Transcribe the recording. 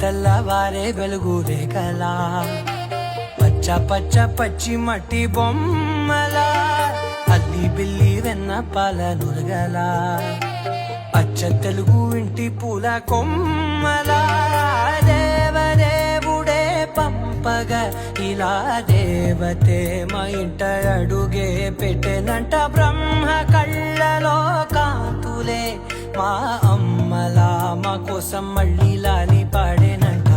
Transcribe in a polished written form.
తెల్లవారే వెలుగు రేఖలా పచ్చ పచ్చ పచ్చి మట్టి బొమ్మలా అల్లి బిల్లి వెన్న పాల నురగలా అచ్చ తెలుగు ఇంటి పూల కొమ్మలా దేవదేవుడే పంపగా ఇలా దేవతే మా ఇంట అడుగే పెట్టెనంట బ్రహ్మ కళ్ళలో కాంతులే మా అమ్మలా మా కోసం మళ్ళీ లాలి పాడేనంట.